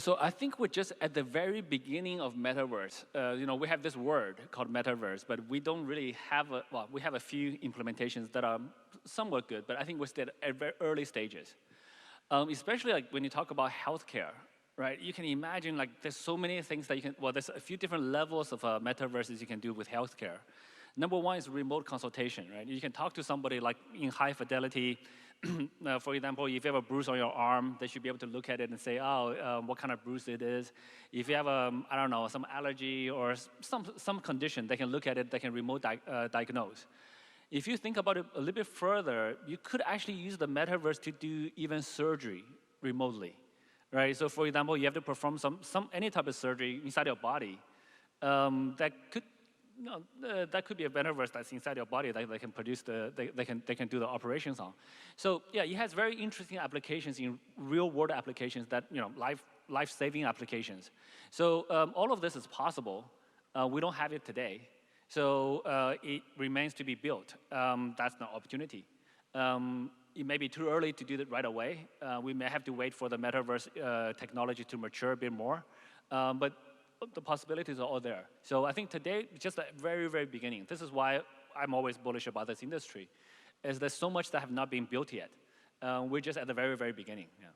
So I think we're just at the very beginning of metaverse. We have this word called metaverse, but we don't really have we have a few implementations that are somewhat good, but I think we're still at very early stages. Especially like when you talk about healthcare, right? You can imagine like there's so many things that you can, there's a few different levels of metaverses you can do with healthcare. Number one is remote consultation, right? You can talk to somebody like in high fidelity. For example, if you have a bruise on your arm, they should be able to look at it and say, what kind of bruise it is. If you have, I don't know, some allergy or some condition, they can look at it, they can remote diagnose. If you think about it a little bit further, you could actually use the metaverse to do even surgery remotely, right? So for example, you have to perform any type of surgery inside your body that could be a metaverse that's inside your body that they can produce they can do the operations on. So yeah, it has very interesting applications in real world applications that life-saving applications. So all of this is possible. We don't have it today, so it remains to be built. That's the opportunity. It may be too early to do that right away. We may have to wait for the metaverse technology to mature a bit more, but the possibilities are all there. So I think today, just at the very, very beginning, this is why I'm always bullish about this industry, is there's so much that have not been built yet. We're just at the very, very beginning. Yeah.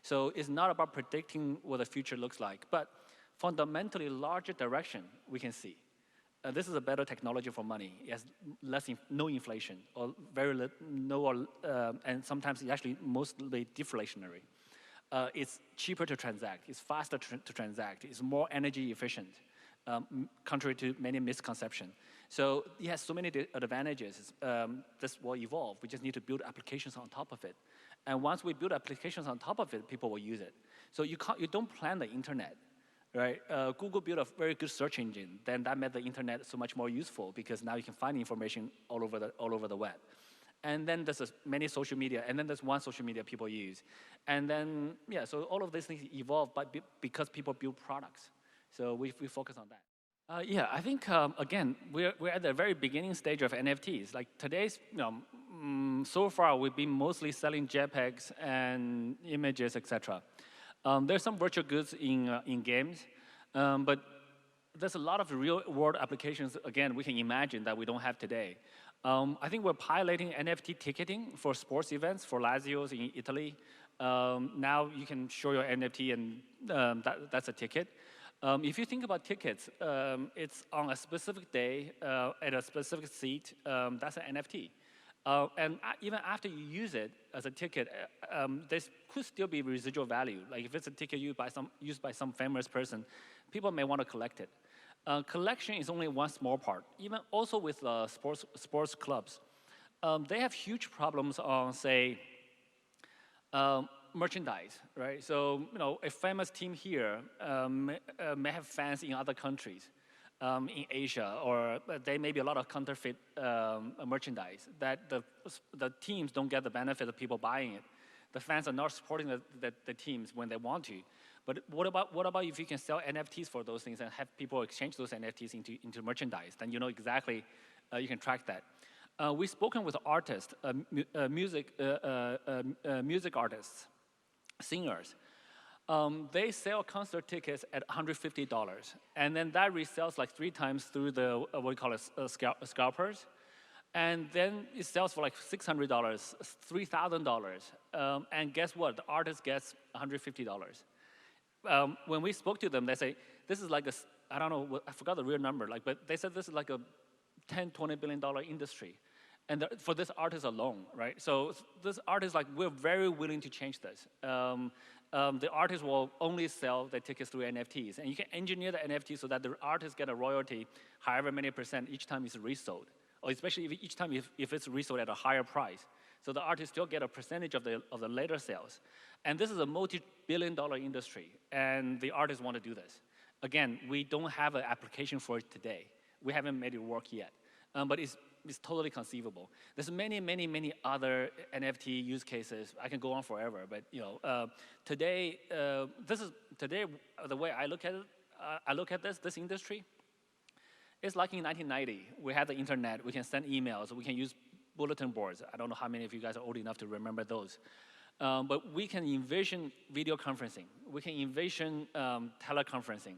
So it's not about predicting what the future looks like, but fundamentally larger direction we can see. This is a better technology for money. It has no inflation, or very no, and sometimes it's actually mostly deflationary. It's cheaper to transact, it's faster to transact, it's more energy efficient, contrary to many misconceptions. So it has so many advantages. This will evolve. We just need to build applications on top of it. And once we build applications on top of it, people will use it. So you don't plan the internet, right? Google built a very good search engine. Then that made the internet so much more useful because now you can find information all over the web. And then there's many social media, and then there's one social media people use. And then, yeah, so all of these things evolve because people build products. So we focus on that. Yeah, I think, again, we're at the very beginning stage of NFTs. Like today's, so far we've been mostly selling JPEGs and images, etc. There's some virtual goods in games, but there's a lot of real world applications, again, we can imagine that we don't have today. I think we're piloting NFT ticketing for sports events, for Lazios in Italy. Now you can show your NFT and that's a ticket. If you think about tickets, it's on a specific day at a specific seat, that's an NFT. And even after you use it as a ticket, there could still be residual value. Like if it's a ticket used by some famous person, people may want to collect it. Collection is only one small part. Even also with sports clubs, they have huge problems on, say, merchandise, right? So a famous team here may have fans in other countries, in Asia, or there may be a lot of counterfeit merchandise that the teams don't get the benefit of people buying it. The fans are not supporting the teams when they want to. But what about if you can sell NFTs for those things and have people exchange those NFTs into merchandise? Then you know exactly, you can track that. We've spoken with artists, music artists, singers. They sell concert tickets at $150, and then that resells like 3 times through the what we call scalpers, and then it sells for like $600, $3,000, and guess what? The artist gets $150. When we spoke to them, they say, this is like I don't know, I forgot the real number, but they said this is like a $10, $20 billion industry. And for this artist alone, right? So this artist, we're very willing to change this. The artist will only sell the tickets through NFTs. And you can engineer the NFT so that the artists get a royalty, however many percent each time it's resold. Or especially each time if it's resold at a higher price. So the artists still get a percentage of the later sales. And this is a multi-billion-dollar industry, and the artists want to do this. Again, we don't have an application for it today. We haven't made it work yet, but it's totally conceivable. There's many, many, many other NFT use cases. I can go on forever, but today, the way I look at it, I look at this industry. It's like in 1990, we had the internet. We can send emails. We can use bulletin boards. I don't know how many of you guys are old enough to remember those. But we can envision video conferencing. We can envision teleconferencing.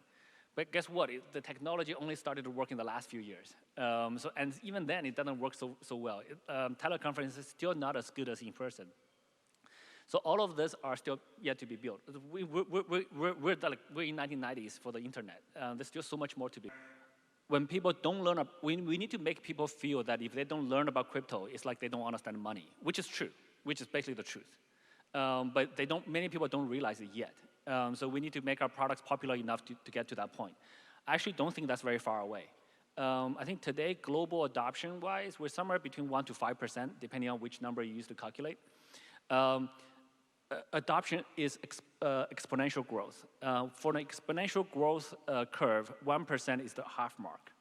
But guess what? The technology only started to work in the last few years. And even then, it doesn't work so well. Teleconference is still not as good as in person. So all of this are still yet to be built. We're in 1990s for the internet. There's still so much more to be. When people don't learn, we need to make people feel that if they don't learn about crypto, it's like they don't understand money, which is true, which is basically the truth. But many people don't realize it yet. So we need to make our products popular enough to get to that point. I actually don't think that's very far away. I think today, global adoption-wise, we're somewhere between 1% to 5%, depending on which number you use to calculate. Adoption is exponential growth. For an exponential growth curve, 1% is the half mark.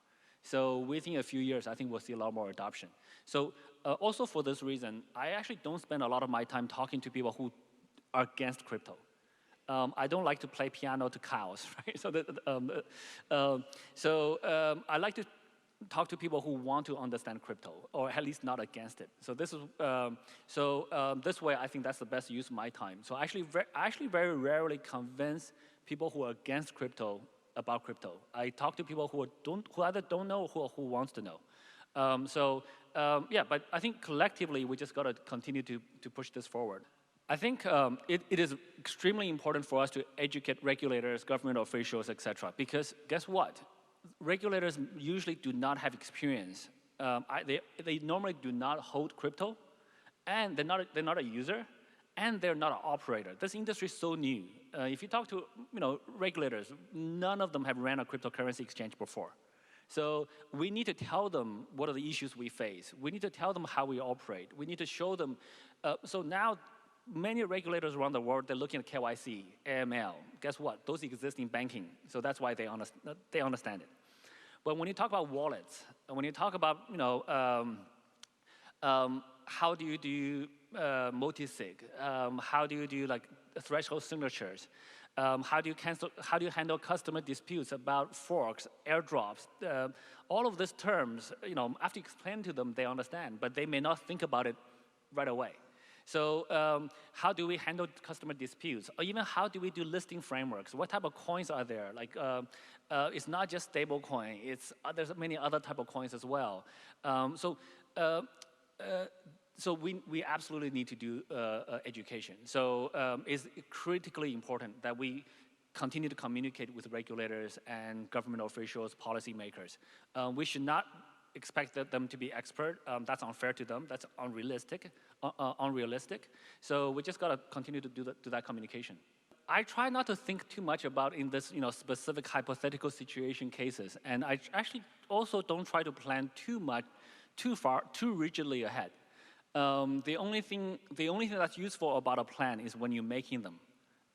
So within a few years, I think we'll see a lot more adoption. So also for this reason, I actually don't spend a lot of my time talking to people who are against crypto. I don't like to play piano to cows, right? I like to talk to people who want to understand crypto, or at least not against it. So this way, I think that's the best use of my time. So I actually very rarely convince people who are against crypto about crypto. I talk to people who either don't know or who wants to know. But I think collectively, we just got to continue to push this forward. I think it is extremely important for us to educate regulators, government officials, et cetera, because guess what? Regulators usually do not have experience. They normally do not hold crypto, and they're not a user, and they're not an operator. This industry is so new. If you talk to regulators, none of them have ran a cryptocurrency exchange before. So we need to tell them what are the issues we face. We need to tell them how we operate. We need to show them. So now, many regulators around the world, they're looking at KYC, AML. Guess what? Those exist in banking, so that's why they understand it. But when you talk about wallets, when you talk about how do you do multi-sig, how do you do like threshold signatures, how do you handle customer disputes about forks, airdrops, all of these terms, after you explain to them, they understand, but they may not think about it right away. So how do we handle customer disputes? Or even how do we do listing frameworks? What type of coins are there? Like, it's not just stable coin. There's many other type of coins as well. So we absolutely need to do education. So it's critically important that we continue to communicate with regulators and government officials, policymakers. We should not expect them to be expert. That's unfair to them. That's unrealistic. So we just gotta continue to do that communication. I try not to think too much about in this specific hypothetical situation cases, and I actually also don't try to plan too far, too rigidly ahead. The only thing that's useful about a plan is when you're making them.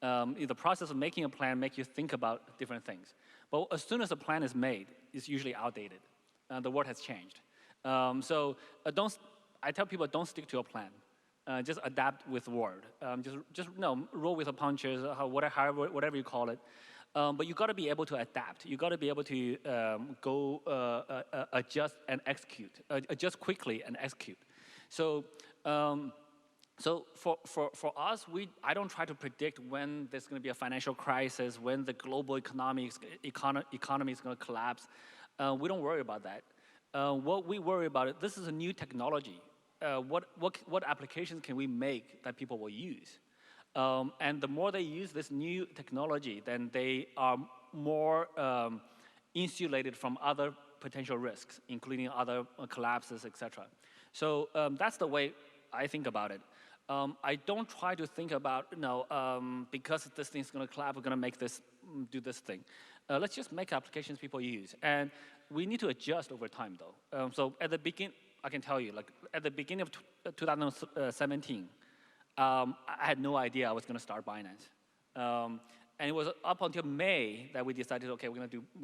The process of making a plan makes you think about different things. But as soon as a plan is made, it's usually outdated. The world has changed. I tell people don't stick to a plan. Just adapt with the world. Just roll with the punches, whatever you call it. But you got to be able to adapt. You got to be able to adjust and execute. Adjust quickly and execute. So for us, I don't try to predict when there's going to be a financial crisis, when the global economy is going to collapse. We don't worry about that. What we worry about this is a new technology. What applications can we make that people will use? And the more they use this new technology, then they are more insulated from other potential risks, including other collapses, etc. So that's the way I think about it. I don't try to think about, because this thing's going to collapse, we're going to do this thing. Let's just make applications people use. And we need to adjust over time, though. So at the beginning, I can tell you, at the beginning of 2017, I had no idea I was going to start Binance. And it was up until May that we decided, okay,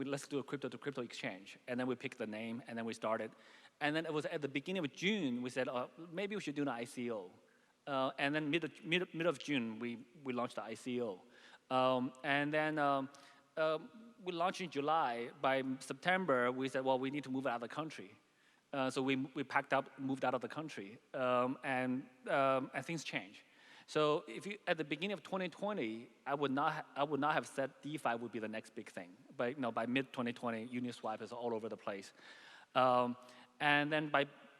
let's do a crypto-to-crypto exchange. And then we picked the name, and then we started. And then it was at the beginning of June, we said, maybe we should do an ICO. And then mid of June, we launched the ICO. And then we launched in July. By September, we said, well, we need to move out of the country. So we packed up, moved out of the country, and things changed. So if you, at the beginning of 2020, I would not have said DeFi would be the next big thing. But by mid 2020, Uniswap is all over the place. And then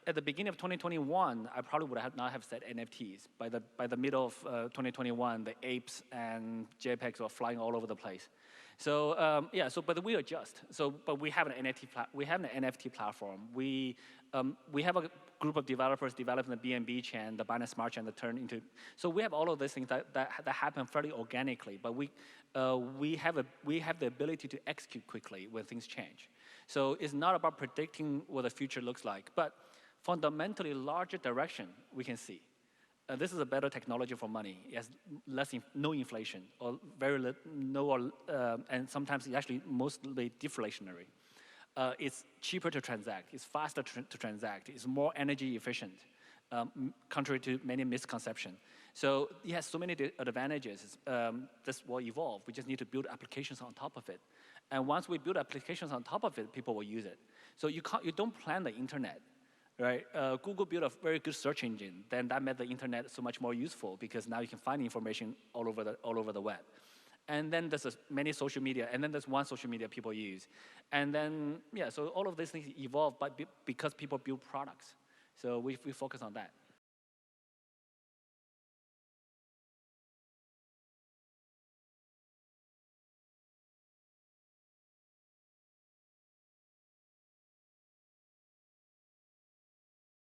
at the beginning of 2021, I probably would not have said NFTs. By the middle of 2021, the apes and JPEGs were flying all over the place. So but we adjust. But we have an NFT platform. We have a group of developers developing the BNB chain, the Binance Smart Chain that turned into. So we have all of these things that happen fairly organically. But we have the ability to execute quickly when things change. So it's not about predicting what the future looks like, but fundamentally larger direction we can see. This is a better technology for money. It has no inflation, or and sometimes it's actually mostly deflationary. It's cheaper to transact. It's faster to transact. It's more energy efficient, contrary to many misconceptions. So it has so many advantages. This will evolve. We just need to build applications on top of it. And once we build applications on top of it, people will use it. So you don't plan the internet. Right? Google built a very good search engine. Then that made the internet so much more useful because now you can find information all over the web. And then there's many social media, and then there's one social media people use. And then, so all of these things evolve because people build products. So we focus on that.